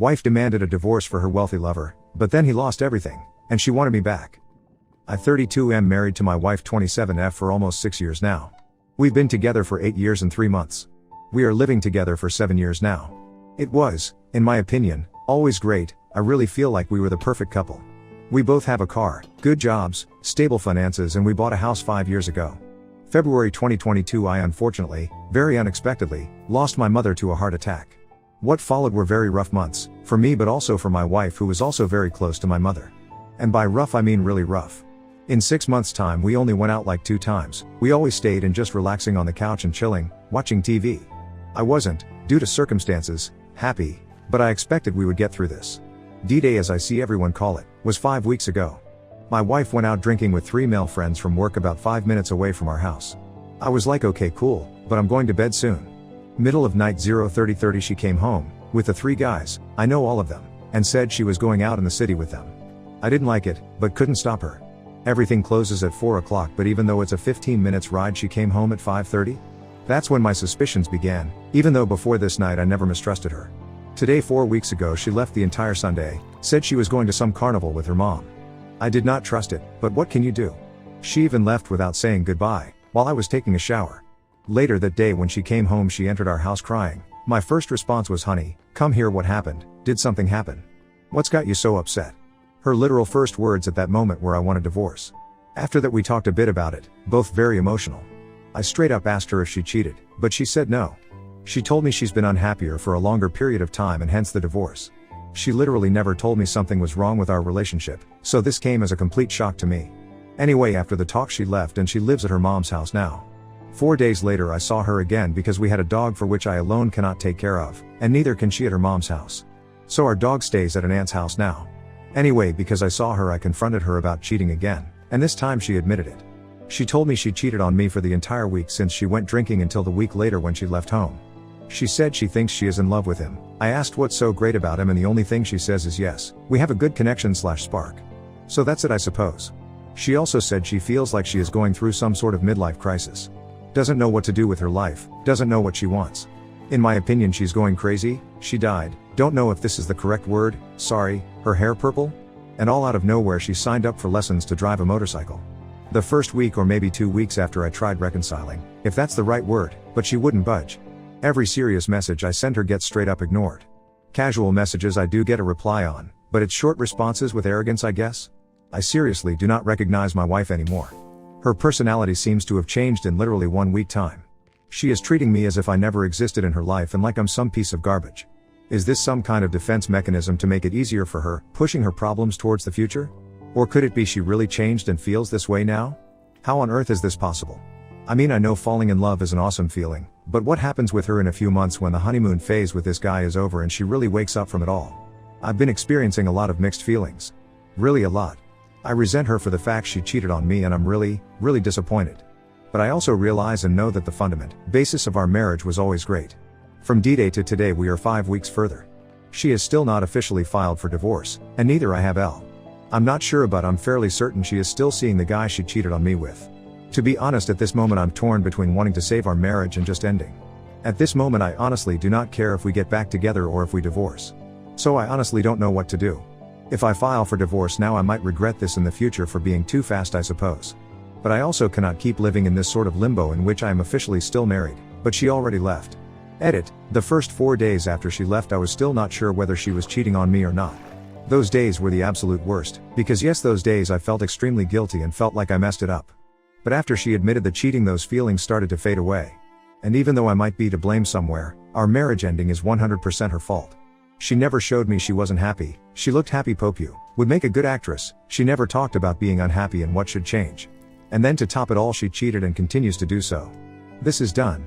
Wife demanded a divorce for her wealthy lover, but then he lost everything, and she wanted me back. I 32 am married to my wife 27F for almost 6 years now. We've been together for 8 years and 3 months. We are living together for 7 years now. It was, in my opinion, always great. I really feel like we were the perfect couple. We both have a car, good jobs, stable finances, and we bought a house 5 years ago. February 2022 I unfortunately, very unexpectedly, lost my mother to a heart attack. What followed were very rough months, for me but also for my wife who was also very close to my mother. And by rough I mean really rough. In 6 months' time we only went out like 2 times, we always stayed in just relaxing on the couch and chilling, watching TV. I wasn't, due to circumstances, happy, but I expected we would get through this. D-Day as I see everyone call it, was 5 weeks ago. My wife went out drinking with 3 male friends from work about 5 minutes away from our house. I was like okay cool, but I'm going to bed soon. Middle of night 0:30 she came home, with the 3 guys, I know all of them, and said she was going out in the city with them. I didn't like it, but couldn't stop her. Everything closes at 4 o'clock but even though it's a 15 minutes ride she came home at 5:30? That's when my suspicions began, even though before this night I never mistrusted her. Today 4 weeks ago she left the entire Sunday, said she was going to some carnival with her mom. I did not trust it, but what can you do? She even left without saying goodbye, while I was taking a shower. Later that day when she came home she entered our house crying. My first response was honey, come here, what happened, did something happen? What's got you so upset? Her literal first words at that moment were I want a divorce. After that we talked a bit about it, both very emotional. I straight up asked her if she cheated, but she said no. She told me she's been unhappier for a longer period of time and hence the divorce. She literally never told me something was wrong with our relationship, so this came as a complete shock to me. Anyway, after the talk she left and she lives at her mom's house now. 4 days later I saw her again because we had a dog for which I alone cannot take care of, and neither can she at her mom's house. So our dog stays at an aunt's house now. Anyway, because I saw her I confronted her about cheating again, and this time she admitted it. She told me she cheated on me for the entire week since she went drinking until the week later when she left home. She said she thinks she is in love with him. I asked what's so great about him and the only thing she says is yes, we have a good connection/spark. So that's it I suppose. She also said she feels like she is going through some sort of midlife crisis. Doesn't know what to do with her life, doesn't know what she wants. In my opinion she's going crazy, she died, don't know if this is the correct word, sorry, her hair purple? And all out of nowhere she signed up for lessons to drive a motorcycle. The first week or maybe 2 weeks after I tried reconciling, if that's the right word, but she wouldn't budge. Every serious message I send her gets straight up ignored. Casual messages I do get a reply on, but it's short responses with arrogance I guess? I seriously do not recognize my wife anymore. Her personality seems to have changed in literally 1 week time. She is treating me as if I never existed in her life and like I'm some piece of garbage. Is this some kind of defense mechanism to make it easier for her, pushing her problems towards the future? Or could it be she really changed and feels this way now? How on earth is this possible? I mean I know falling in love is an awesome feeling, but what happens with her in a few months when the honeymoon phase with this guy is over and she really wakes up from it all? I've been experiencing a lot of mixed feelings. Really a lot. I resent her for the fact she cheated on me and I'm really disappointed. But I also realize and know that the fundament, basis of our marriage was always great. From D-Day to today we are 5 weeks further. She is still not officially filed for divorce, and neither I have L. I'm not sure but I'm fairly certain she is still seeing the guy she cheated on me with. To be honest at this moment I'm torn between wanting to save our marriage and just ending. At this moment I honestly do not care if we get back together or if we divorce. So I honestly don't know what to do. If I file for divorce now I might regret this in the future for being too fast I suppose. But I also cannot keep living in this sort of limbo in which I am officially still married, but she already left. Edit, the first 4 days after she left I was still not sure whether she was cheating on me or not. Those days were the absolute worst, because yes those days I felt extremely guilty and felt like I messed it up. But after she admitted the cheating those feelings started to fade away. And even though I might be to blame somewhere, our marriage ending is 100% her fault. She never showed me she wasn't happy, she looked happy Popu, would make a good actress, she never talked about being unhappy and what should change. And then to top it all she cheated and continues to do so. This is done.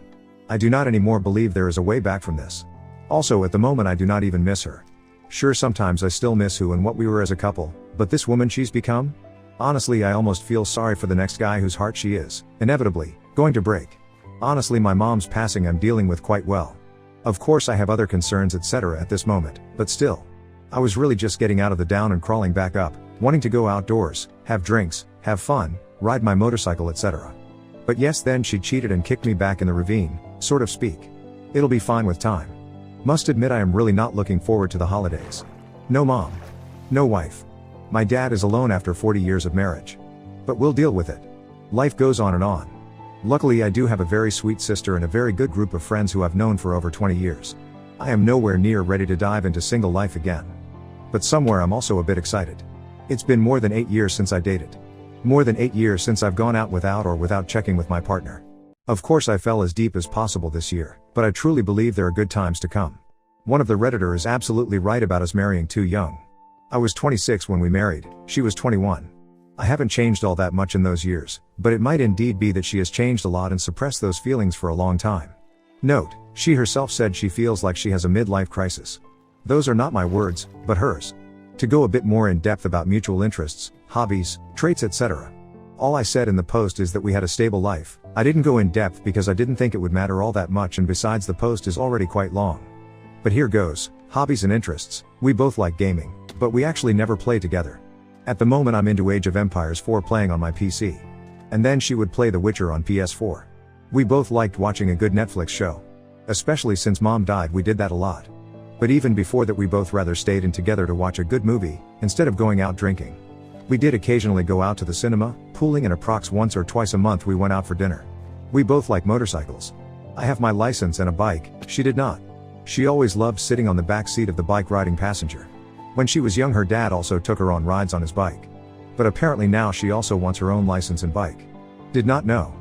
I do not anymore believe there is a way back from this. Also at the moment I do not even miss her. Sure sometimes I still miss who and what we were as a couple, but this woman she's become? Honestly I almost feel sorry for the next guy whose heart she is, inevitably, going to break. Honestly my mom's passing I'm dealing with quite well. Of course I have other concerns etc. at this moment, but still. I was really just getting out of the down and crawling back up, wanting to go outdoors, have drinks, have fun, ride my motorcycle etc. But yes then she cheated and kicked me back in the ravine, sort of speak. It'll be fine with time. Must admit I am really not looking forward to the holidays. No mom. No wife. My dad is alone after 40 years of marriage. But we'll deal with it. Life goes on and on. Luckily I do have a very sweet sister and a very good group of friends who I've known for over 20 years. I am nowhere near ready to dive into single life again. But somewhere I'm also a bit excited. It's been more than 8 years since I dated. More than 8 years since I've gone out without checking with my partner. Of course I fell as deep as possible this year, but I truly believe there are good times to come. One of the Redditors is absolutely right about us marrying too young. I was 26 when we married, she was 21. I haven't changed all that much in those years, but it might indeed be that she has changed a lot and suppressed those feelings for a long time. Note, she herself said she feels like she has a midlife crisis. Those are not my words, but hers. To go a bit more in depth about mutual interests, hobbies, traits, etc. All I said in the post is that we had a stable life. I didn't go in depth because I didn't think it would matter all that much, and besides the post is already quite long. But here goes, hobbies and interests. We both like gaming, but we actually never play together. At the moment I'm into Age of Empires 4 playing on my PC. And then she would play The Witcher on PS4. We both liked watching a good Netflix show. Especially since mom died, we did that a lot. But even before that we both rather stayed in together to watch a good movie, instead of going out drinking. We did occasionally go out to the cinema, pooling, and approx once or twice a month we went out for dinner. We both like motorcycles. I have my license and a bike, she did not. She always loved sitting on the back seat of the bike riding passenger. When she was young her dad also took her on rides on his bike. But apparently now she also wants her own license and bike. Did not know.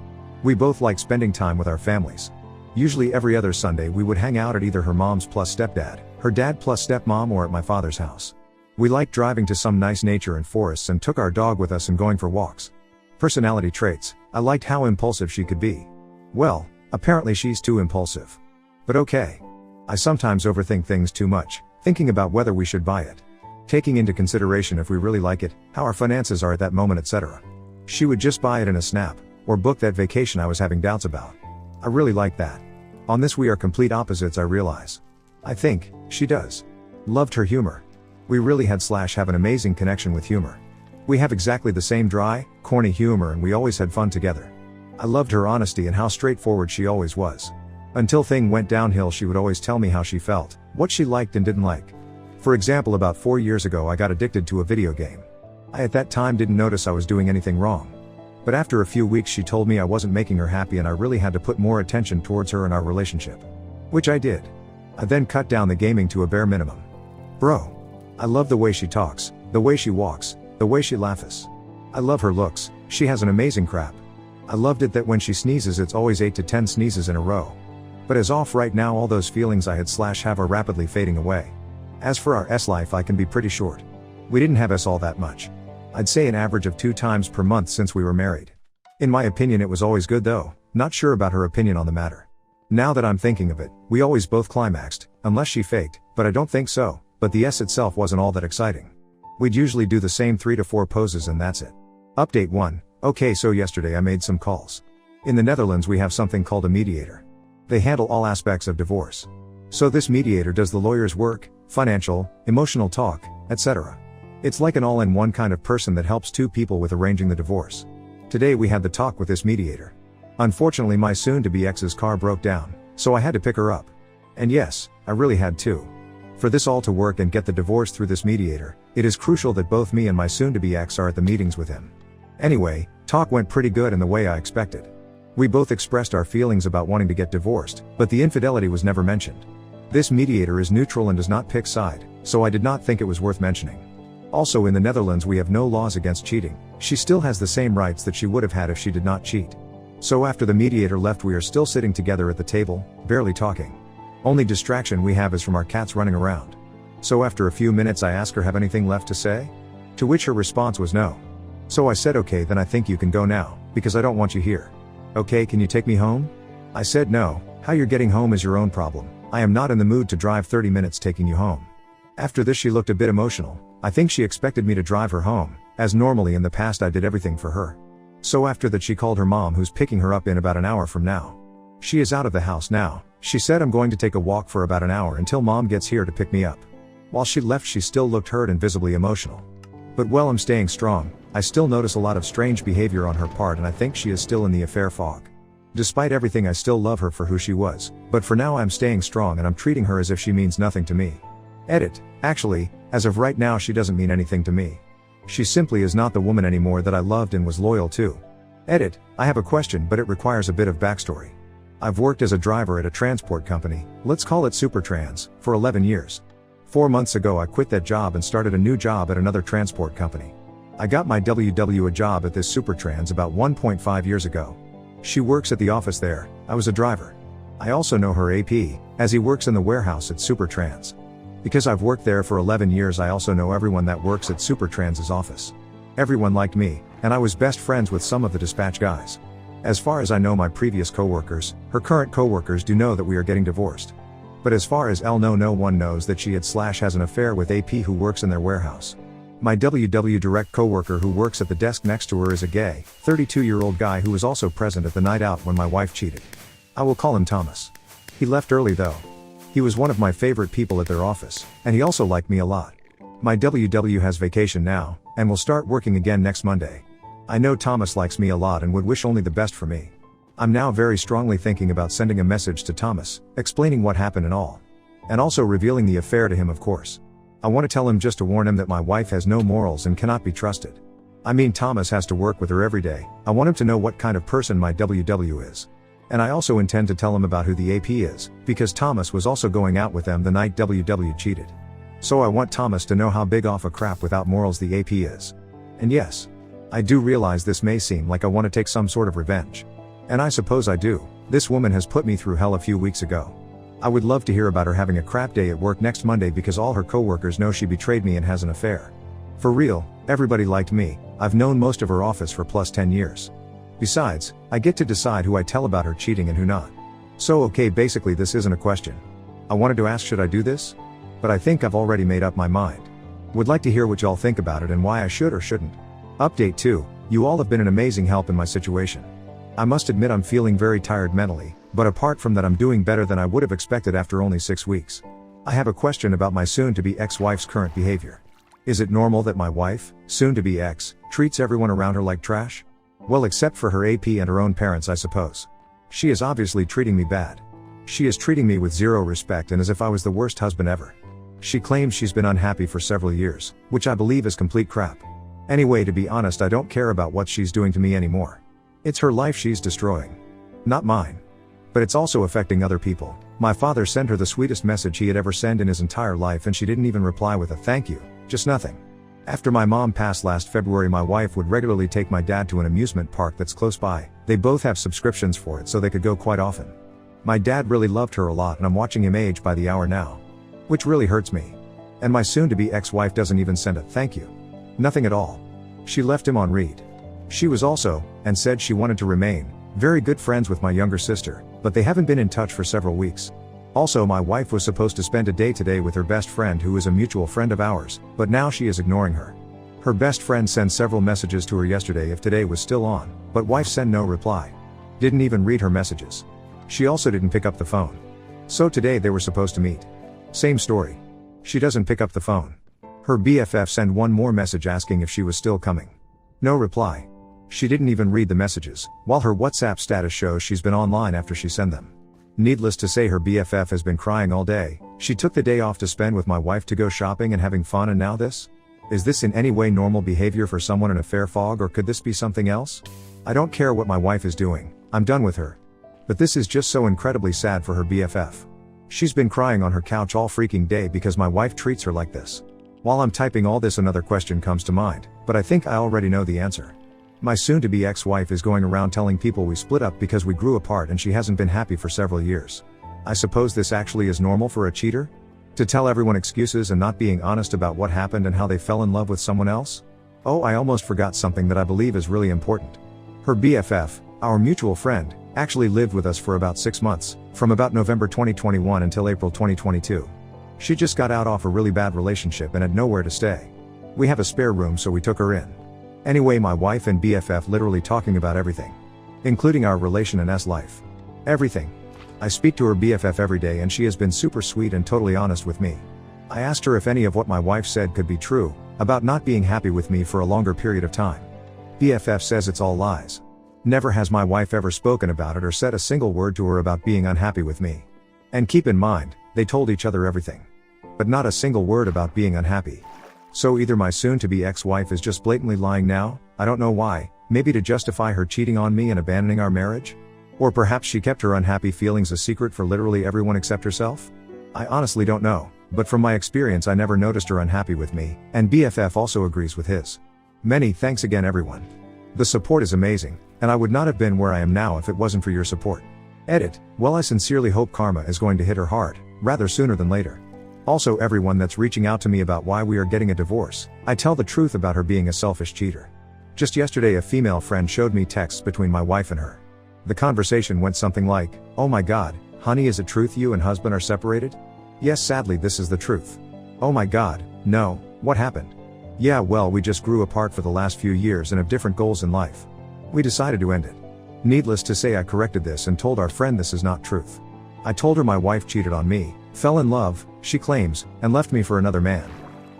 We both like spending time with our families. Usually every other Sunday we would hang out at either her mom's plus stepdad, her dad plus stepmom, or at my father's house. We liked driving to some nice nature and forests and took our dog with us and going for walks. Personality traits, I liked how impulsive she could be. Well, apparently she's too impulsive. But okay. I sometimes overthink things too much, thinking about whether we should buy it. Taking into consideration if we really like it, how our finances are at that moment, etc. She would just buy it in a snap, or book that vacation I was having doubts about. I really like that. On this we are complete opposites, I realize. I think, she does. Loved her humor. We really have an amazing connection with humor. We have exactly the same dry, corny humor and we always had fun together. I loved her honesty and how straightforward she always was. Until thing went downhill she would always tell me how she felt, what she liked and didn't like. For example, about 4 years ago I got addicted to a video game. I at that time didn't notice I was doing anything wrong. But after a few weeks she told me I wasn't making her happy and I really had to put more attention towards her and our relationship. Which I did. I then cut down the gaming to a bare minimum. Bro. I love the way she talks, the way she walks, the way she laughs. I love her looks, she has an amazing crap. I loved it that when she sneezes it's always 8 to 10 sneezes in a row. But as off right now all those feelings I had/have are rapidly fading away. As for our life I can be pretty short. We didn't have all that much. I'd say an average of 2 times per month since we were married. In my opinion it was always good though, not sure about her opinion on the matter. Now that I'm thinking of it, we always both climaxed, unless she faked, but I don't think so, but the itself wasn't all that exciting. We'd usually do the same 3 to 4 poses and that's it. Update 1, okay, so yesterday I made some calls. In the Netherlands we have something called a mediator. They handle all aspects of divorce. So this mediator does the lawyer's work, financial, emotional talk, etc. It's like an all-in-one kind of person that helps 2 people with arranging the divorce. Today we had the talk with this mediator. Unfortunately my soon-to-be ex's car broke down, so I had to pick her up. And yes, I really had to. For this all to work and get the divorce through this mediator, it is crucial that both me and my soon-to-be ex are at the meetings with him. Anyway, talk went pretty good in the way I expected. We both expressed our feelings about wanting to get divorced, but the infidelity was never mentioned. This mediator is neutral and does not pick side, so I did not think it was worth mentioning. Also in the Netherlands we have no laws against cheating, she still has the same rights that she would have had if she did not cheat. So after the mediator left we are still sitting together at the table, barely talking. Only distraction we have is from our cats running around. So after a few minutes I ask her have anything left to say? To which her response was no. So I said okay then I think you can go now, because I don't want you here. Okay, can you take me home? I said no, how you're getting home is your own problem, I am not in the mood to drive 30 minutes taking you home. After this she looked a bit emotional, I think she expected me to drive her home, as normally in the past I did everything for her. So after that she called her mom who's picking her up in about an hour from now. She is out of the house now, she said I'm going to take a walk for about an hour until mom gets here to pick me up. While she left she still looked hurt and visibly emotional. But while I'm staying strong, I still notice a lot of strange behavior on her part and I think she is still in the affair fog. Despite everything, I still love her for who she was, but for now I'm staying strong and I'm treating her as if she means nothing to me. Edit. Actually, as of right now she doesn't mean anything to me. She simply is not the woman anymore that I loved and was loyal to. Edit. I have a question, but it requires a bit of backstory. I've worked as a driver at a transport company, let's call it Supertrans, for 11 years. 4 months ago I quit that job and started a new job at another transport company. I got my WW a job at this Supertrans about 1.5 years ago. She works at the office there, I was a driver. I also know her AP, as he works in the warehouse at Supertrans. Because I've worked there for 11 years I also know everyone that works at Supertrans's office. Everyone liked me, and I was best friends with some of the dispatch guys. As far as I know my previous coworkers, her current coworkers do know that we are getting divorced. But as far as no one knows that she has an affair with AP who works in their warehouse. My WW direct coworker who works at the desk next to her is a gay, 32-year-old guy who was also present at the night out when my wife cheated. I will call him Thomas. He left early though. He was one of my favorite people at their office, and he also liked me a lot. My WW has vacation now, and will start working again next Monday. I know Thomas likes me a lot and would wish only the best for me. I'm now very strongly thinking about sending a message to Thomas, explaining what happened and all. And also revealing the affair to him, of course. I want to tell him just to warn him that my wife has no morals and cannot be trusted. I mean, Thomas has to work with her every day. I want him to know what kind of person my WW is. And I also intend to tell him about who the AP is, because Thomas was also going out with them the night WW cheated. So I want Thomas to know how big off a crap without morals the AP is. And yes, I do realize this may seem like I want to take some sort of revenge. And I suppose I do. This woman has put me through hell a few weeks ago. I would love to hear about her having a crap day at work next Monday because all her coworkers know she betrayed me and has an affair. For real, everybody liked me. I've known most of her office for plus 10 years. Besides, I get to decide who I tell about her cheating and who not. So okay, basically this isn't a question. I wanted to ask, should I do this? But I think I've already made up my mind. Would like to hear what y'all think about it and why I should or shouldn't. Update 2. You all have been an amazing help in my situation. I must admit I'm feeling very tired mentally, but apart from that I'm doing better than I would have expected after only 6 weeks. I have a question about my soon-to-be ex-wife's current behavior. Is it normal that my wife, soon-to-be ex, treats everyone around her like trash? Well, except for her AP and her own parents, I suppose. She is obviously treating me bad. She is treating me with zero respect and as if I was the worst husband ever. She claims she's been unhappy for several years, which I believe is complete crap. Anyway, to be honest, I don't care about what she's doing to me anymore. It's her life she's destroying. Not mine. But it's also affecting other people. My father sent her the sweetest message he had ever sent in his entire life and she didn't even reply with a thank you, just nothing. After my mom passed last February, my wife would regularly take my dad to an amusement park that's close by. They both have subscriptions for it so they could go quite often. My dad really loved her a lot and I'm watching him age by the hour now. Which really hurts me. And my soon-to-be ex-wife doesn't even send a thank you. Nothing at all. She left him on read. She was also, and said she wanted to remain, very good friends with my younger sister, but they haven't been in touch for several weeks. Also, my wife was supposed to spend a day today with her best friend who is a mutual friend of ours, but now she is ignoring her. Her best friend sent several messages to her yesterday if today was still on, but wife sent no reply. Didn't even read her messages. She also didn't pick up the phone. So today they were supposed to meet. Same story. She doesn't pick up the phone. Her BFF sent one more message asking if she was still coming. No reply. She didn't even read the messages, while her WhatsApp status shows she's been online after she sent them. Needless to say, her BFF has been crying all day. She took the day off to spend with my wife to go shopping and having fun, and now this? Is this in any way normal behavior for someone in a fair fog, or could this be something else? I don't care what my wife is doing, I'm done with her. But this is just so incredibly sad for her BFF. She's been crying on her couch all freaking day because my wife treats her like this. While I'm typing all this, another question comes to mind, but I think I already know the answer. My soon-to-be ex-wife is going around telling people we split up because we grew apart and she hasn't been happy for several years. I suppose this actually is normal for a cheater? To tell everyone excuses and not being honest about what happened and how they fell in love with someone else? Oh, I almost forgot something that I believe is really important. Her BFF, our mutual friend, actually lived with us for about 6 months, from about November 2021 until April 2022. She just got out off a really bad relationship and had nowhere to stay. We have a spare room, so we took her in. Anyway, my wife and BFF literally talking about everything. Including our relation and life. Everything. I speak to her BFF every day and she has been super sweet and totally honest with me. I asked her if any of what my wife said could be true, about not being happy with me for a longer period of time. BFF says it's all lies. Never has my wife ever spoken about it or said a single word to her about being unhappy with me. And keep in mind, they told each other everything. But not a single word about being unhappy. So either my soon-to-be ex-wife is just blatantly lying now, I don't know why, maybe to justify her cheating on me and abandoning our marriage? Or perhaps she kept her unhappy feelings a secret for literally everyone except herself? I honestly don't know, but from my experience I never noticed her unhappy with me, and BFF also agrees with his. Many thanks again everyone. The support is amazing, and I would not have been where I am now if it wasn't for your support. Edit. Well, I sincerely hope karma is going to hit her hard, rather sooner than later. Also everyone that's reaching out to me about why we are getting a divorce, I tell the truth about her being a selfish cheater. Just yesterday a female friend showed me texts between my wife and her. The conversation went something like, "Oh my god, honey, is it truth you and husband are separated?" "Yes, sadly this is the truth." "Oh my god, no, what happened?" "Yeah, well, we just grew apart for the last few years and have different goals in life. We decided to end it." Needless to say I corrected this and told our friend this is not truth. I told her my wife cheated on me, fell in love, she claims, and left me for another man.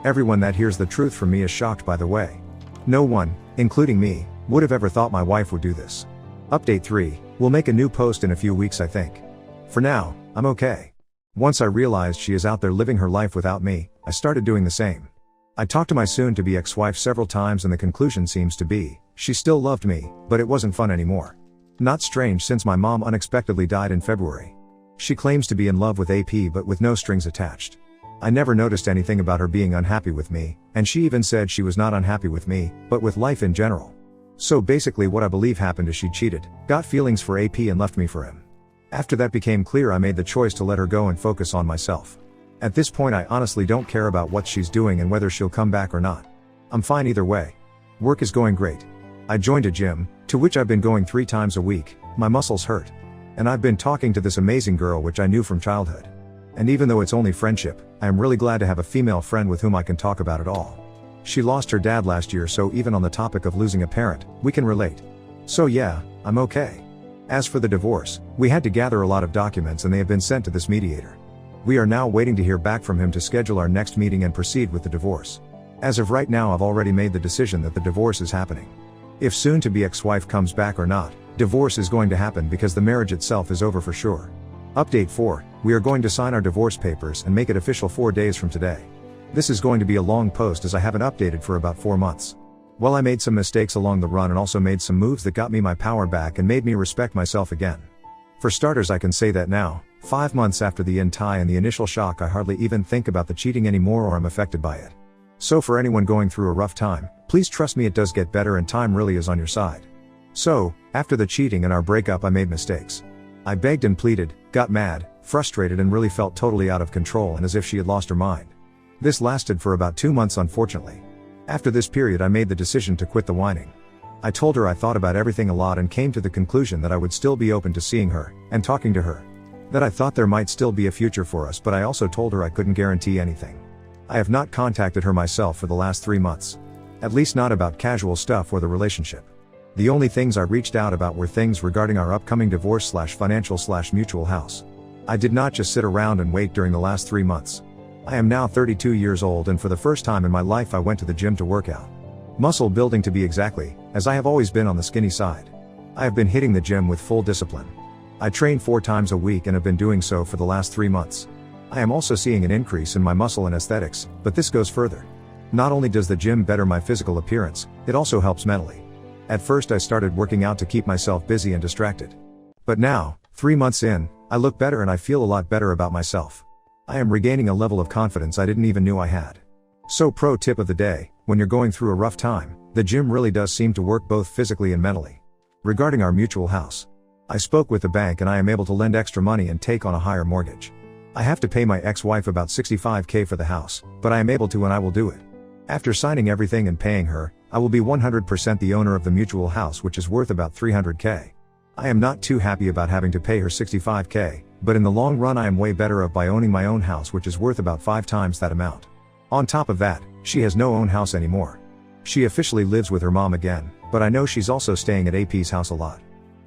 Everyone that hears the truth from me is shocked by the way. No one, including me, would have ever thought my wife would do this. Update 3, we'll make a new post in a few weeks I think. For now, I'm okay. Once I realized she is out there living her life without me, I started doing the same. I talked to my soon-to-be ex-wife several times and the conclusion seems to be, she still loved me, but it wasn't fun anymore. Not strange since my mom unexpectedly died in February. She claims to be in love with AP but with no strings attached. I never noticed anything about her being unhappy with me, and she even said she was not unhappy with me, but with life in general. So basically what I believe happened is she cheated, got feelings for AP and left me for him. After that became clear I made the choice to let her go and focus on myself. At this point I honestly don't care about what she's doing and whether she'll come back or not. I'm fine either way. Work is going great. I joined a gym, to which I've been going 3 times a week, my muscles hurt. And I've been talking to this amazing girl which I knew from childhood. And even though it's only friendship, I am really glad to have a female friend with whom I can talk about it all. She lost her dad last year, so even on the topic of losing a parent, we can relate. So yeah, I'm okay. As for the divorce, we had to gather a lot of documents and they have been sent to this mediator. We are now waiting to hear back from him to schedule our next meeting and proceed with the divorce. As of right now I've already made the decision that the divorce is happening. If soon-to-be ex-wife comes back or not, divorce is going to happen because the marriage itself is over for sure. Update 4, we are going to sign our divorce papers and make it official 4 days from today. This is going to be a long post as I haven't updated for about 4 months. Well, I made some mistakes along the run and also made some moves that got me my power back and made me respect myself again. For starters, I can say that now, 5 months after the tie and the initial shock, I hardly even think about the cheating anymore or I'm affected by it. So for anyone going through a rough time, please trust me, it does get better and time really is on your side. So, after the cheating and our breakup I made mistakes. I begged and pleaded, got mad, frustrated and really felt totally out of control and as if she had lost her mind. This lasted for about 2 months unfortunately. After this period I made the decision to quit the whining. I told her I thought about everything a lot and came to the conclusion that I would still be open to seeing her, and talking to her. That I thought there might still be a future for us, but I also told her I couldn't guarantee anything. I have not contacted her myself for the last 3 months. At least not about casual stuff or the relationship. The only things I reached out about were things regarding our upcoming divorce/financial/mutual house. I did not just sit around and wait during the last 3 months. I am now 32 years old and for the first time in my life I went to the gym to work out. Muscle building to be exactly, as I have always been on the skinny side. I have been hitting the gym with full discipline. I train 4 times a week and have been doing so for the last 3 months. I am also seeing an increase in my muscle and aesthetics, but this goes further. Not only does the gym better my physical appearance, it also helps mentally. At first I started working out to keep myself busy and distracted. But now, 3 months in, I look better and I feel a lot better about myself. I am regaining a level of confidence I didn't even knew I had. So pro tip of the day, when you're going through a rough time, the gym really does seem to work both physically and mentally. Regarding our mutual house. I spoke with the bank and I am able to lend extra money and take on a higher mortgage. I have to pay my ex-wife about $65,000 for the house, but I am able to and I will do it. After signing everything and paying her, I will be 100% the owner of the mutual house, which is worth about $300,000. I am not too happy about having to pay her $65,000, but in the long run I am way better off by owning my own house, which is worth about 5 times that amount. On top of that, she has no own house anymore. She officially lives with her mom again, but I know she's also staying at AP's house a lot.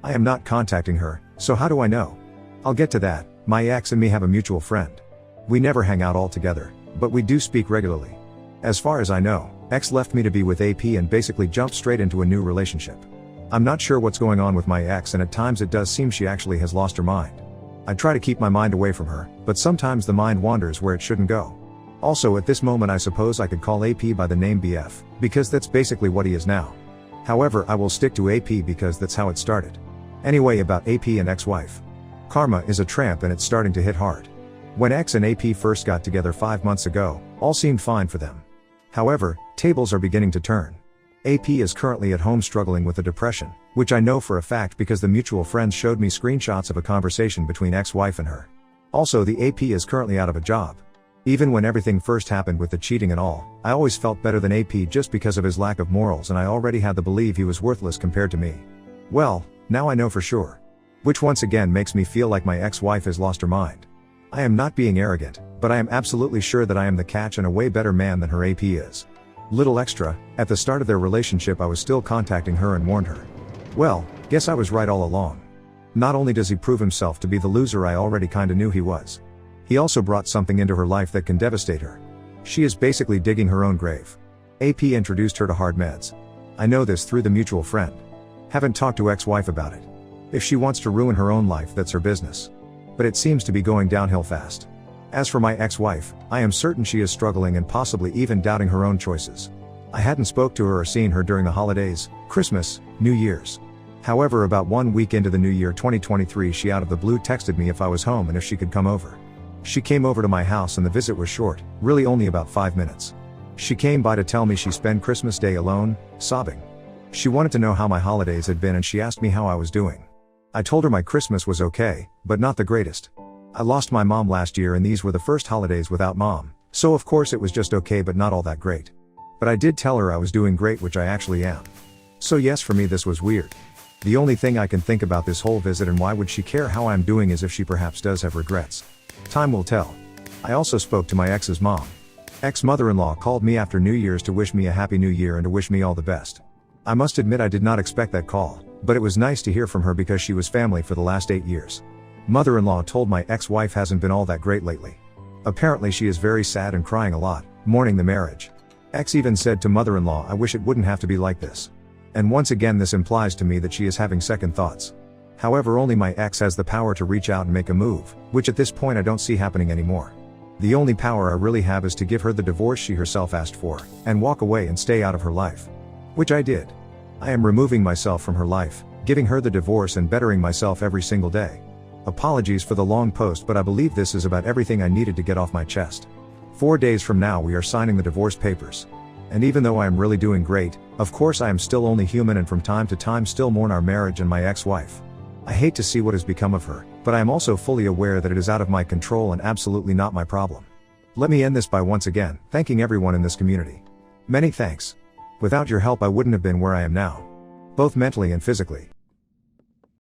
I am not contacting her, so how do I know? I'll get to that. My ex and me have a mutual friend. We never hang out all together, but we do speak regularly. As far as I know, ex left me to be with AP and basically jumped straight into a new relationship. I'm not sure what's going on with my ex, and at times it does seem she actually has lost her mind. I try to keep my mind away from her, but sometimes the mind wanders where it shouldn't go. Also, at this moment I suppose I could call AP by the name BF, because that's basically what he is now. However, I will stick to AP because that's how it started. Anyway, about AP and ex-wife. Karma is a tramp and it's starting to hit hard. When X and AP first got together 5 months ago, all seemed fine for them. However, tables are beginning to turn. AP is currently at home struggling with a depression, which I know for a fact because the mutual friends showed me screenshots of a conversation between ex-wife and her. Also, the AP is currently out of a job. Even when everything first happened with the cheating and all, I always felt better than AP just because of his lack of morals, and I already had to believe he was worthless compared to me. Well, now I know for sure. Which once again makes me feel like my ex-wife has lost her mind. I am not being arrogant, but I am absolutely sure that I am the catch and a way better man than her AP is. Little extra, at the start of their relationship I was still contacting her and warned her. Well, guess I was right all along. Not only does he prove himself to be the loser I already kinda knew he was, he also brought something into her life that can devastate her. She is basically digging her own grave. AP introduced her to hard meds. I know this through the mutual friend. Haven't talked to ex-wife about it. If she wants to ruin her own life, that's her business. But it seems to be going downhill fast. As for my ex-wife, I am certain she is struggling and possibly even doubting her own choices. I hadn't spoke to her or seen her during the holidays, Christmas, New Year's. However, about 1 week into the new year 2023, she out of the blue texted me if I was home and if she could come over. She came over to my house and the visit was short, really only about 5 minutes. She came by to tell me she spent Christmas Day alone, sobbing. She wanted to know how my holidays had been and she asked me how I was doing. I told her my Christmas was okay, but not the greatest. I lost my mom last year and these were the first holidays without mom, so of course it was just okay but not all that great. But I did tell her I was doing great, which I actually am. So yes, for me this was weird. The only thing I can think about this whole visit and why would she care how I'm doing is if she perhaps does have regrets. Time will tell. I also spoke to my ex's mom. Ex-mother-in-law called me after New Year's to wish me a happy new year and to wish me all the best. I must admit I did not expect that call, but it was nice to hear from her because she was family for the last 8 years. Mother-in-law told my ex-wife hasn't been all that great lately. Apparently she is very sad and crying a lot, mourning the marriage. Ex even said to mother-in-law, I wish it wouldn't have to be like this. And once again this implies to me that she is having second thoughts. However, only my ex has the power to reach out and make a move, which at this point I don't see happening anymore. The only power I really have is to give her the divorce she herself asked for, and walk away and stay out of her life. Which I did. I am removing myself from her life, giving her the divorce and bettering myself every single day. Apologies for the long post, but I believe this is about everything I needed to get off my chest. 4 days from now we are signing the divorce papers. And even though I am really doing great, of course I am still only human and from time to time still mourn our marriage and my ex-wife. I hate to see what has become of her, but I am also fully aware that it is out of my control and absolutely not my problem. Let me end this by once again thanking everyone in this community. Many thanks. Without your help I wouldn't have been where I am now. Both mentally and physically.